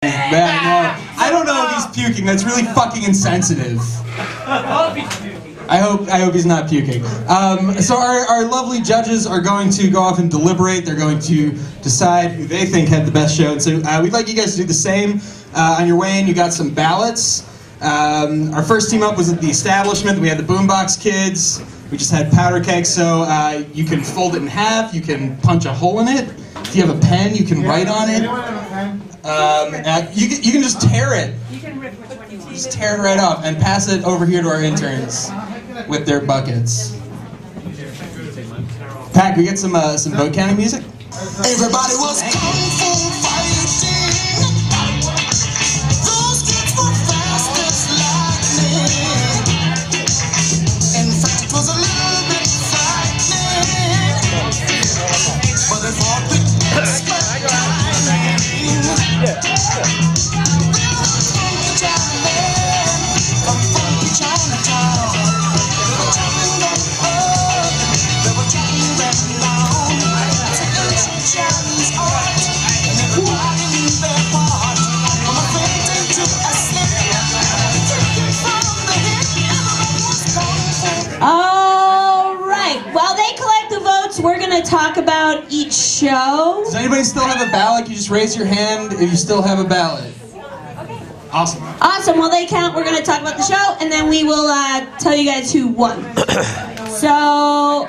I don't know if he's puking. That's really fucking insensitive. I hope he's not puking. So our lovely judges are going to go off and deliberate. They're going to decide who they think had the best show. And so we'd like you guys to do the same. On your way in, you got some ballots. Our first team up was at the Establishment. We had the Boombox Kids. We just had powder kegs. So you can fold it in half. You can punch a hole in it. If you have a pen, you can write on it. You can just tear it. You can rip which one you want. Just tear it right off and pass it over here to our interns with their buckets. Pat, can we get some vote counting music? Everybody was kung fu fighting. Those kids were fast as lightning. In fact, it was a little bit frightening. But they fought with expert timing. They were funky Chinese from funky Chinatown. They were jumping them up. They were jumping them down. Chinese art, and everybody knew their part. From a fainting to a slip, from the hip, everybody was kung fu. All right. While they collect the votes, we're going to talk about each show. Does anybody still have a ballot? You just raise your hand if you still have a ballot. Awesome. Awesome. While they count, we're going to talk about the show, and then we will tell you guys who won. So,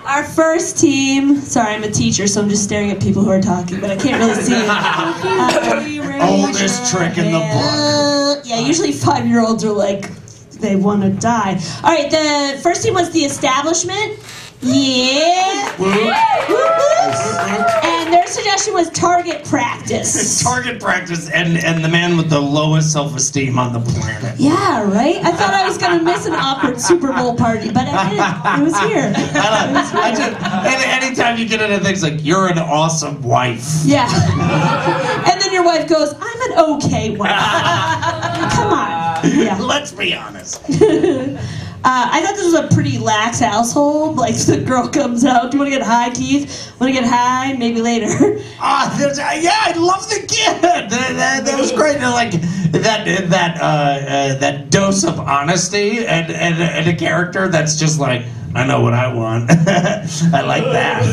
our first team, sorry, I'm a teacher, so I'm just staring at people who are talking, but I can't really see. Oldest trick in the book. Yeah, usually 5-year-olds are like, they want to die. All right, the first team was the Establishment. Yeah. And their suggestion was target practice. Target practice and the man with the lowest self-esteem on the planet. Yeah, right? I thought I was going to miss an awkward Super Bowl party, but I didn't. It was here. And anytime you get into things like, you're an awesome wife. Yeah. And then your wife goes, I'm an okay wife. Come on. Yeah. Let's be honest. I thought this was a pretty lax household. Like, the girl comes out, do you want to get high, Keith? Want to get high? Maybe later. Yeah, I love the kid. That was great. Like that dose of honesty and a character that's just like, I know what I want. I like that.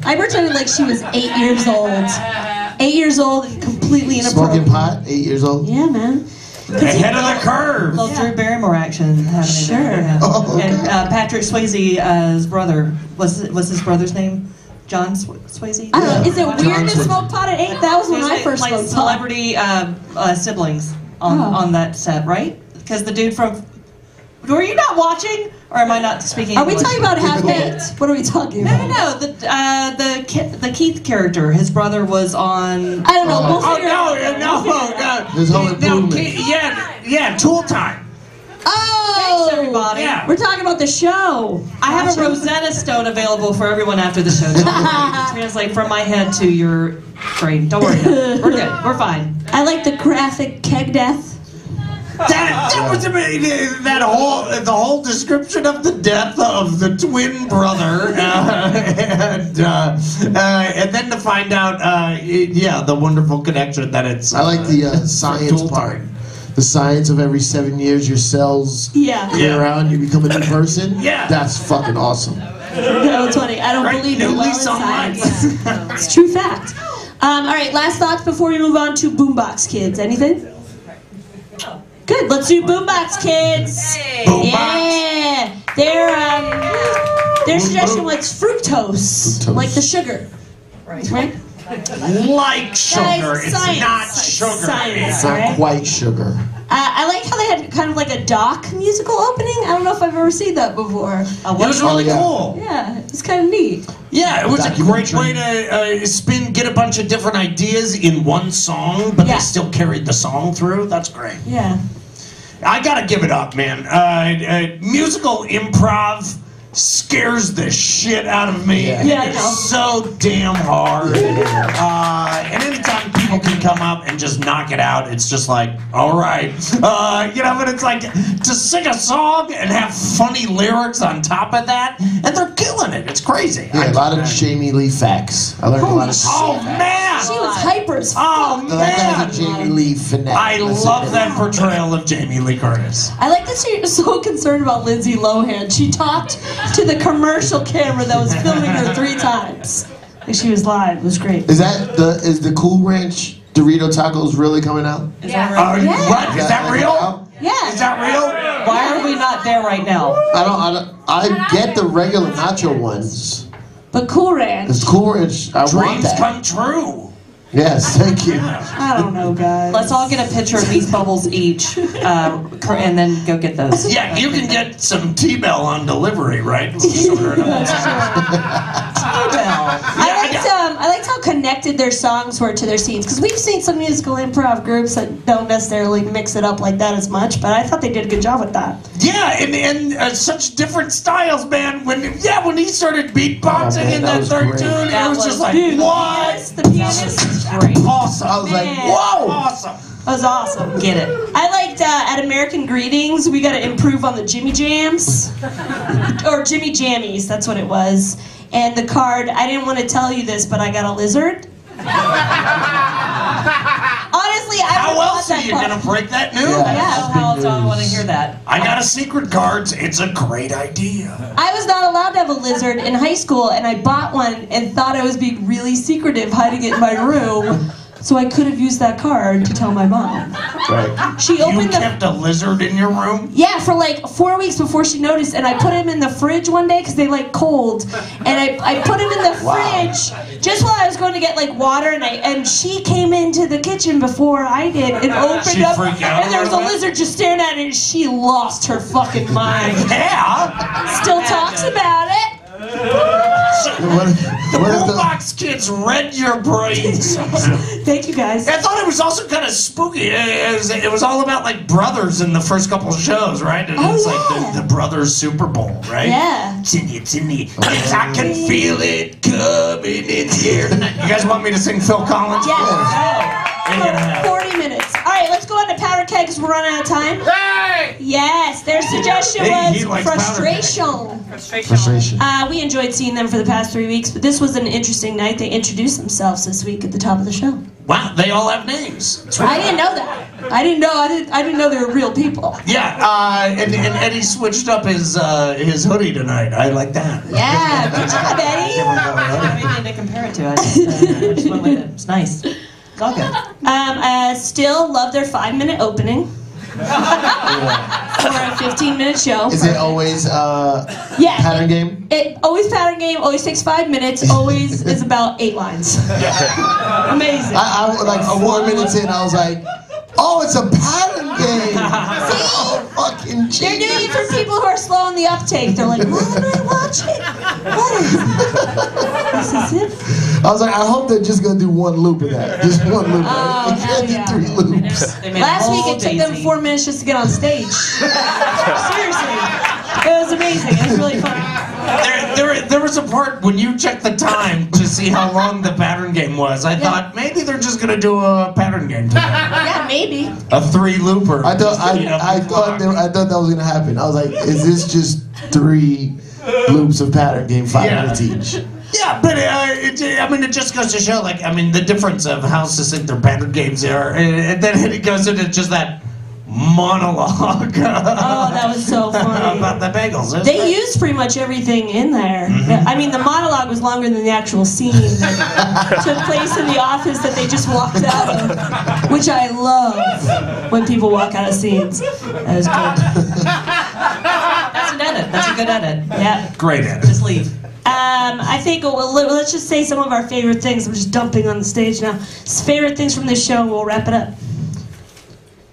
I pretended like she was 8 years old. 8 years old and completely inappropriate. Smoking pot, 8 years old. Yeah, man. Ahead of the curve. Little Drew Barrymore action happening. Sure. There. Oh, okay. And Patrick Swayze's brother. What's his brother's name? John Swayze? I don't know. Is it John weird to Swayze. smoke pot at 8? That was when I first like smoked pot. celebrity siblings on that set, right? Because the dude from... Were you not watching? Or am I not speaking Are we English? talking about Half-Baked? What are we talking about? No. The Keith character, his brother was on... I don't know. We'll figure it out. No. His home improvement. Yeah, Tool Time. Oh! Thanks, everybody. Yeah. We're talking about the show. I have a Rosetta Stone available for everyone after the show. Don't worry. Translate from my head to your brain. Don't worry. We're good. We're fine. I like the graphic keg death. That was amazing. The whole description of the death of the twin brother, and then to find out, the wonderful connection that it's. I like the science part. The science of every 7 years your cells clear out and you become a new person. Yeah. That's fucking awesome. No, it's funny. I don't believe it well in science. It's true fact. All right, last thoughts before we move on to Boombox Kids. Anything? Good. Let's do Boombox Kids. Hey. Boombox. Yeah. Their suggestion was fructose, like the sugar. Right? Like sugar. Guys, it's science, not sugar. science. It's not quite sugar. I like how they had kind of like a Doc musical opening. I don't know if I've ever seen that before. It was really cool. Yeah, it's kind of neat. Yeah, it was a great way to get a bunch of different ideas in one song, but they still carried the song through. That's great. Yeah. I gotta give it up, man. Musical improv scares the shit out of me. Yeah, I know. It's so damn hard. And anytime people can come up and just knock it out, it's just like, all right. But it's like to sing a song and have funny lyrics on top of that, and they're killing killing it. It's crazy. Yeah, a lot of Jamie Lee facts. I learned a lot of Oh man! She was hyper as fuck. Oh That man! guy's a Jamie Lee fanatic. I love that portrayal of Jamie Lee Curtis. I like that she was so concerned about Lindsay Lohan. She talked to the commercial camera that was filming her 3 times. Like she was live. It was great. Is the Cool Ranch Dorito tacos really coming out? Is that Oh, right? Yeah. what? Is that real? Yeah. Is that real? Why are we not there right now? I get the regular nacho ones. But Cool Ranch. It's Cool Ranch. I want Dreams that. come true. Yes, thank you. I don't know, guys. Let's all get a picture of these bubbles each, and then go get those. Yeah, you can get some T-Bell on delivery, right? Sort of. I liked how connected their songs were to their scenes, because we've seen some musical improv groups that don't necessarily mix it up like that as much, but I thought they did a good job with that. Yeah, and such different styles, man. When he started beatboxing man, in that that was third great. tune, it That was was just like, Dude, what? the pianist. Great. Awesome. I was like, Man. whoa! Awesome. That was awesome. Get it. I liked at American Greetings, we got to improve on the Jimmy Jams. Or Jimmy Jammies, that's what it was. And the card, I didn't want to tell you this, but I got a lizard. Honestly, I How would've else bought are you that gonna card. break that news? Yeah. How else do I want to hear that? I got a secret cards. It's a great idea. I was not allowed to have a lizard in high school, and I bought one and thought I was being really secretive, hiding it in my room. So I could have used that card to tell my mom. Right. She You opened the... kept a lizard in your room? Yeah, for like 4 weeks before she noticed, and I put him in the fridge one day because they like cold, and I put him in the fridge just while I was going to get like water, and she came into the kitchen before I did and opened She up, freaked out and there was a little bit? lizard just staring at it, and she lost her fucking mind. Yeah. Still talks about it. The Boombox Kids read your brains. Thank you guys. I thought it was also kind of spooky. It was all about like brothers in the first couple of shows, right? And Oh, it's yeah. like the brothers Super Bowl, right? Yeah. It's in the, I can feel it coming in here. You guys want me to sing Phil Collins? Yeah. You're gonna have it. 40 minutes. All right, let's go on to powder keg because we're running out of time. Hey! Yes, their suggestion He was likes powder keg. frustration. We enjoyed seeing them for the past 3 weeks, but this was an interesting night. They introduced themselves this week at the top of the show. Wow, they all have names. It's I didn't know that. I didn't know they were real people. Yeah, and Eddie switched up his hoodie tonight. I like that. Yeah, good job, Eddie. I don't have anything to compare it to. I just went with it. It's nice. It's all good. Still love their 5-minute opening. For a 15-minute show. Is it always Yeah. pattern game? It always pattern game, always takes 5 minutes, always is about 8 lines. Amazing. I like 4 minutes in, I was like, oh, it's a pattern game. Oh, fucking They're doing it genius. for people who are slow on the uptake. They're like, what am I watching? What is it? This is it? I was like, I hope they're just gonna do one loop of that. Just one loop. Oh, They can't hell do 3 loops. They made a Last week whole it took them daisy. 4 minutes just to get on stage. Seriously. It was amazing. It was really funny. There was a part when you checked the time to see how long the pattern game was. I thought maybe they're just gonna do a pattern game today. Yeah, maybe. A 3-looper. I thought Just to eat up I the thought clock. I thought that was gonna happen. I was like, is this just 3 loops of pattern game, 5 Yeah. minutes each? Yeah, but it just goes to show, like, the difference of how succinct their pattern games are, and then it goes into just that monologue Oh, that was so funny. about the bagels. It was They great. used pretty much everything in there. Mm-hmm. I mean, the monologue was longer than the actual scene that took place in the office that they just walked out of, which I love when people walk out of scenes. That was good. That's an edit. That's a good edit. Yeah. Great edit. Just leave. I think let's just say some of our favorite things. I'm just dumping on the stage now. Favorite things from this show, and we'll wrap it up.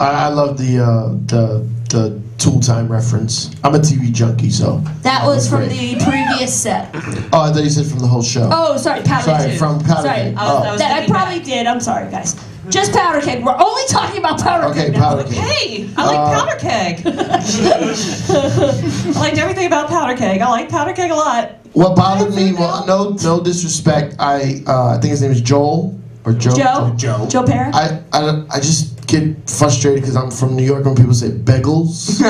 I love the Tool Time reference. I'm a TV junkie, so. That was from great. the previous set. Oh, I thought you said from the whole show. Oh, sorry, Powder Sorry, Keg. from Powder Sorry. Keg. I was That I thinking probably that. did. I'm sorry, guys. Just Powder Keg. We're only talking about Powder Okay, Keg now. Powder Keg. Hey, I like powder keg. I liked everything about powder keg. I like powder keg a lot. What bothered me, well, no disrespect. I think his name is Joel or Joe. Joe Parra. I just get frustrated because I'm from New York when people say bagels.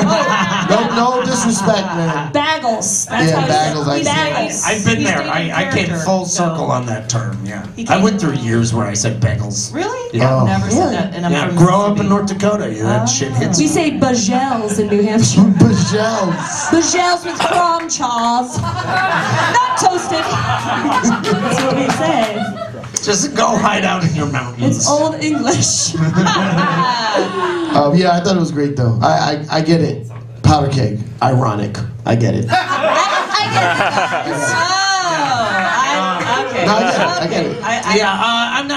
No disrespect, man. Bagels. That's Yeah, how bagels, he said. I Bagels. I've been He's there. dating I came character, full so- circle on that term. Yeah, He I came- went through years where I said bagels. Really? Yeah. I've never Really? said that, and I'm Yeah, from grow up in Mississippi. North Dakota. Yeah, that shit hits. We say bagels in New Hampshire. Bagels. Bagels with crumb chaws. Not toasted. That's what we say. Just go hide out in your mountains. It's Old English. Yeah, I thought it was great though. I get it. Powder keg. Ironic. I get it. I get it. Okay. No, I get it. Yeah,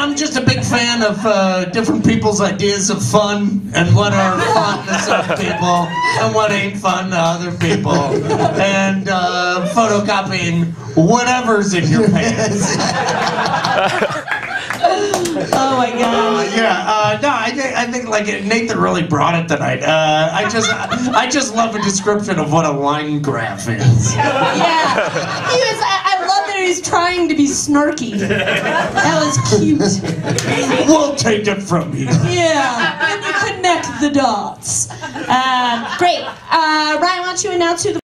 I'm just a big fan of different people's ideas of fun and what are fun to some people and what ain't fun to other people, and photocopying whatever's in your pants. Oh my god. No, I think like Nathan really brought it tonight. I just love a description of what a line graph is. Yeah. I love that he's trying to be snarky. That was cute. We'll take it from you. Yeah. And you connect the dots. Great. Ryan, why don't you announce who the